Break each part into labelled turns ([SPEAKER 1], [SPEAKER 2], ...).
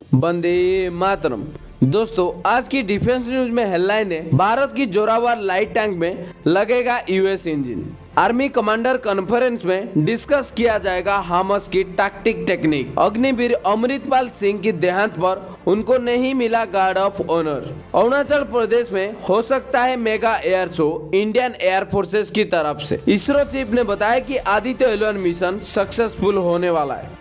[SPEAKER 1] वंदे मातरम। दोस्तों, आज की डिफेंस न्यूज में हेडलाइन है, भारत की जोरावर लाइट टैंक में लगेगा US engine. Army commander conference में डिस्कस किया जाएगा हामस की टैक्टिक टेक्निक। अग्निवीर अमृतपाल सिंह की देहांत पर उनको नहीं मिला guard of honour. Arunachal Pradesh में हो सकता है mega air show Indian air forces की तरफ से। इसरो चीफ ने बताया कि आदित्य 11 मिशन सक्सेसफुल होने वाला है।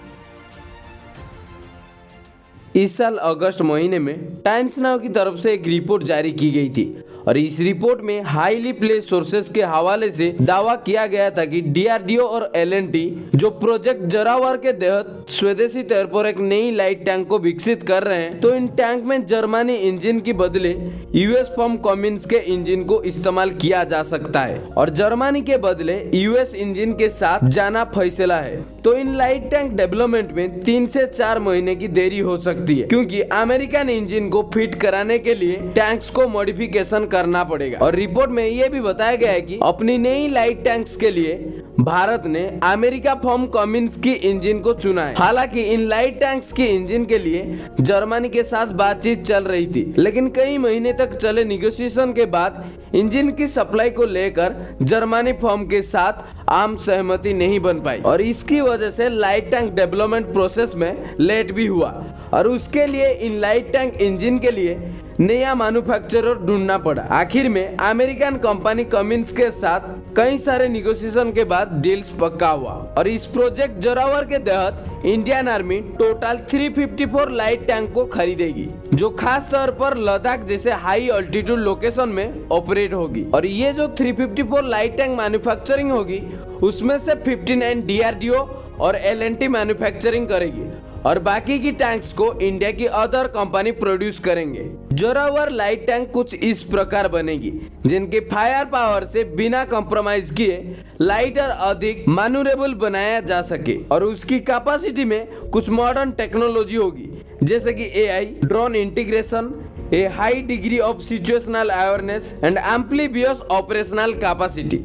[SPEAKER 1] इस साल अगस्त महीने में टाइम्स नाउ की तरफ से एक रिपोर्ट जारी की गई थी और इस रिपोर्ट में हाईली प्लेस सोर्सेस के हवाले से दावा किया गया था कि डीआरडीओ और एलएनटी जो प्रोजेक्ट जोरावर के तहत स्वदेशी तौर पर एक नई लाइट टैंक को विकसित कर रहे हैं, तो इन टैंक में जर्मनी इंजन की बदले यूएस फर्म कमिंस के इंजन को इस्तेमाल किया जा सकता है और जर्मनी के बदले यूएस इंजन के साथ जाना फैसला है। तो इन लाइट टैंक डेवलपमेंट में 3 से 4 महीने की देरी हो सकती है, क्योंकि अमेरिकन इंजन को फिट कराने के लिए टैंक्स को मॉडिफिकेशन करना पड़ेगा। और रिपोर्ट में यह भी बताया गया है कि अपनी नई लाइट टैंक्स के लिए भारत ने अमेरिका फर्म कमिंस की इंजन को चुना है। हालांकि इन लाइट टैंक्स की इंजन के लिए जर्मनी के साथ बातचीत चल रही थी, लेकिन कई महीने तक चले निगोशिएशन के बाद इंजन की सप्लाई को लेकर जर्मनी फर्म के साथ आम सहमति नहीं बन पाई और इसकी वजह से लाइट टैंक डेवलपमेंट प्रोसेस में लेट भी हुआ और उसके लिए इन लाइट टैंक इंजन के लिए नया मैन्युफैक्चरर ढूंढना पड़ा। आखिर में अमेरिकन कंपनी कमिंस के साथ कई सारे निगोशिएशन के बाद डील्स पक्का हुआ और इस प्रोजेक्ट जोरावर के तहत Indian army total 354 light tank को खरीदेगी, जो खास तौर पर लद्दाख जैसे हाई ऑल्टीट्यूड लोकेशन में ऑपरेट होगी। और ये जो 354 लाइट टैंक मैन्युफैक्चरिंग होगी, उसमें से 59 डीआरडीओ और एलएनटी मैन्युफैक्चरिंग करेगी और बाकी की टैंक्स को इंडिया की अदर कंपनी प्रोड्यूस करेंगे। जोरावर लाइट टैंक कुछ इस प्रकार बनेगी, जिनके फायर पावर से बिना कॉम्प्रोमाइज किए लाइट और अधिक मैन्यूरेबल बनाया जा सके और उसकी कैपेसिटी में कुछ मॉडर्न टेक्नोलॉजी होगी, जैसे कि AI, drone integration, a high degree of situational awareness and amphibious operational capacity.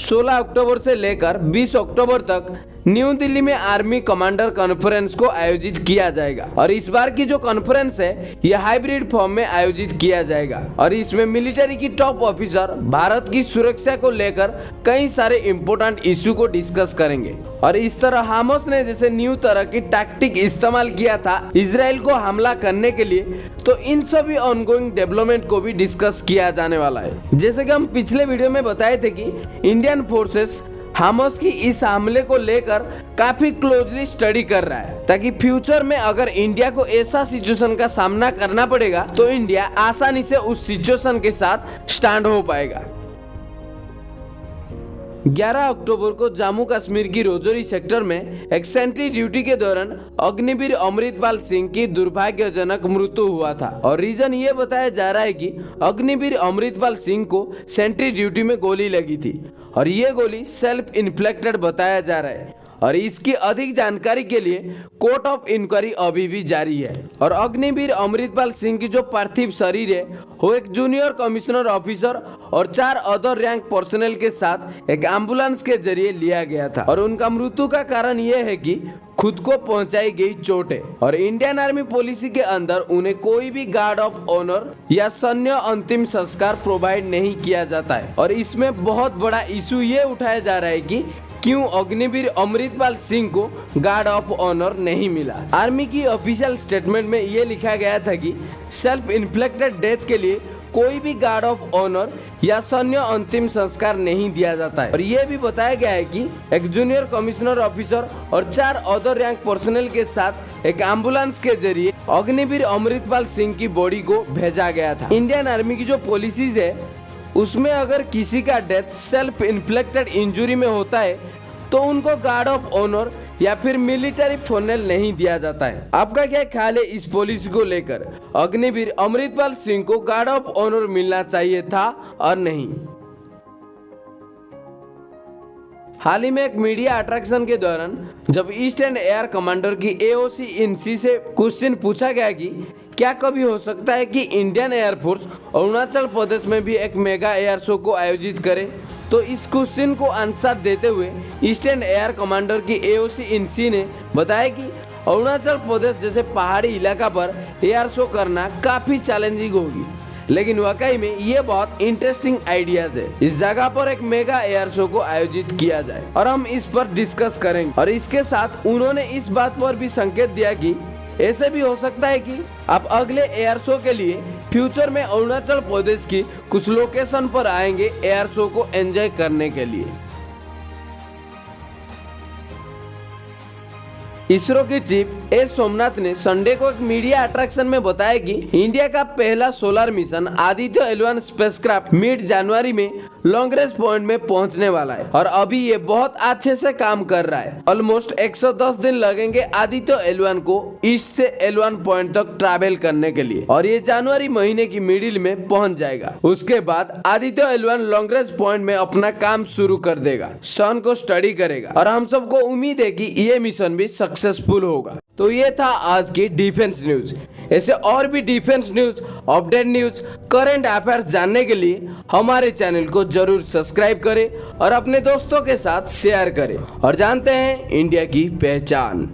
[SPEAKER 1] 16 October से लेकर 20 अक्टूबर तक न्यू दिल्ली में आर्मी कमांडर कॉन्फ्रेंस को आयोजित किया जाएगा और इस बार की जो कॉन्फ्रेंस है यह हाइब्रिड फॉर्म में आयोजित किया जाएगा और इसमें मिलिट्री की टॉप ऑफिसर भारत की सुरक्षा को लेकर कई सारे इम्पोर्टेंट इश्यू को डिस्कस करेंगे। और इस तरह हामस ने जैसे न्यू तरह की टैक्टिक इस्तेमाल किया था इजराइल को हमला करने के लिए, तो इन सभी ऑनगोइंग डेवलपमेंट को भी डिस्कस किया जाने वाला है। जैसे कि हम पिछले वीडियो में बताए थे कि इंडियन फोर्सेस हामस की इस हमले को लेकर काफी क्लोजली स्टडी कर रहा है, ताकि फ्यूचर में अगर इंडिया को ऐसा सिचुएशन का सामना करना पड़ेगा तो इंडिया आसानी से उस सिचुएशन के साथ स्टैंड हो पाएगा। 11 अक्टूबर को जम्मू कश्मीर की राजौरी सेक्टर में एक सेंट्री ड्यूटी के दौरान अग्निवीर अमृतपाल सिंह की दुर्भाग्यजनक मृत्यु हुआ था और रीजन ये बताया जा रहा है कि अग्निवीर अमृतपाल सिंह को सेंट्री ड्यूटी में गोली लगी थी और ये गोली सेल्फ इन्फ्लेक्टेड बताया जा रहा है और इसकी अधिक जानकारी के लिए कोर्ट ऑफ इंक्वायरी अभी भी जारी है। और अग्निवीर अमृतपाल सिंह की जो पार्थिव शरीर है वो एक जूनियर कमिश्नर ऑफिसर और 4 अदर रैंक पर्सनल के साथ एक एम्बुलेंस के जरिए लिया गया था और उनका मृत्यु का कारण यह है कि खुद को पहुंचाई गई चोट है और इंडियन आर्मी पॉलिसी के अंदर उन्हें कोई भी गार्ड ऑफ ऑनर या सैन्य अंतिम संस्कार प्रोवाइड नहीं किया जाता है। और इसमें बहुत बड़ा इशू ये उठाया जा रहा है कि क्यों अग्निवीर अमृतपाल सिंह को गार्ड ऑफ ऑनर नहीं मिला। आर्मी की ऑफिशियल स्टेटमेंट में ये लिखा गया था कि सेल्फ इन्फ्लेक्टेड डेथ के लिए कोई भी गार्ड ऑफ ऑनर या सैन्य अंतिम संस्कार नहीं दिया जाता है और ये भी बताया गया है कि एक जूनियर कमिश्नर ऑफिसर और 4 अदर रैंक पर्सनल के साथ एक एम्बुलेंस के जरिए अग्निवीर अमृतपाल सिंह की बॉडी को भेजा गया था। इंडियन आर्मी की जो पॉलिसीज है उसमें अगर किसी का डेथ सेल्फ इन्फ्लेक्टेड इंजुरी में होता है तो उनको गार्ड ऑफ ऑनर या फिर मिलिट्री फॉर्नेल नहीं दिया जाता है। आपका क्या ख्याल है इस पॉलिसी को लेकर? अग्निवीर अमृतपाल सिंह को गार्ड ऑफ ऑनर मिलना चाहिए था और नहीं? हाल ही में एक मीडिया अट्रैक्शन के दौरान जब ईस्ट एंड एयर कमांडर की एओसी इन सी से क्वेश्चन पूछा गया कि क्या कभी हो सकता है कि इंडियन एयरफोर्स अरुणाचल प्रदेश में भी एक मेगा एयर शो को आयोजित करे, तो इस क्वेश्चन को आंसर देते हुए ईस्टर्न एयर कमांडर की एओसी इन सी ने बताया कि अरुणाचल प्रदेश जैसे पहाड़ी इलाका पर एयर शो करना काफी चैलेंजिंग होगी, लेकिन वाकई में ये बहुत इंटरेस्टिंग आइडियाज है। इस जगह पर एक मेगा एयर शो को आयोजित किया जाए और हम इस पर डिस्कस करेंगे। और इसके साथ उन्होंने इस बात पर भी संकेत दिया कि ऐसे भी हो सकता है कि आप अगले एयर शो के लिए फ्यूचर में अरुणाचल प्रदेश की कुछ लोकेशन पर आएंगे एयर शो को एंजॉय करने के लिए। इसरो के चीफ एस सोमनाथ ने संडे को एक मीडिया अट्रैक्शन में बताया कि इंडिया का पहला solar mission Aditya L1 spacecraft mid जनवरी में लॉन्ग रेंज पॉइंट में पहुंचने वाला है और अभी ये बहुत अच्छे से काम कर रहा है। ऑलमोस्ट 110 दिन लगेंगे आदित्य L1 को ईस्ट से L1 पॉइंट तक ट्रैवल करने के लिए और ये जनवरी महीने की मिडिल में पहुंच जाएगा। उसके बाद Aditya L1 long range point में अपना काम शुरू कर देगा, सन को स्टडी करेगा और हम सबको उम्मीद है कि ये मिशन भी सक्सेसफुल होगा। तो ये था आज की डिफेंस न्यूज। ऐसे और भी defence news, update news, current affairs जानने के लिए हमारे चैनल को जरूर सब्सक्राइब करें और अपने दोस्तों के साथ शेयर करें और जानते हैं इंडिया की पहचान।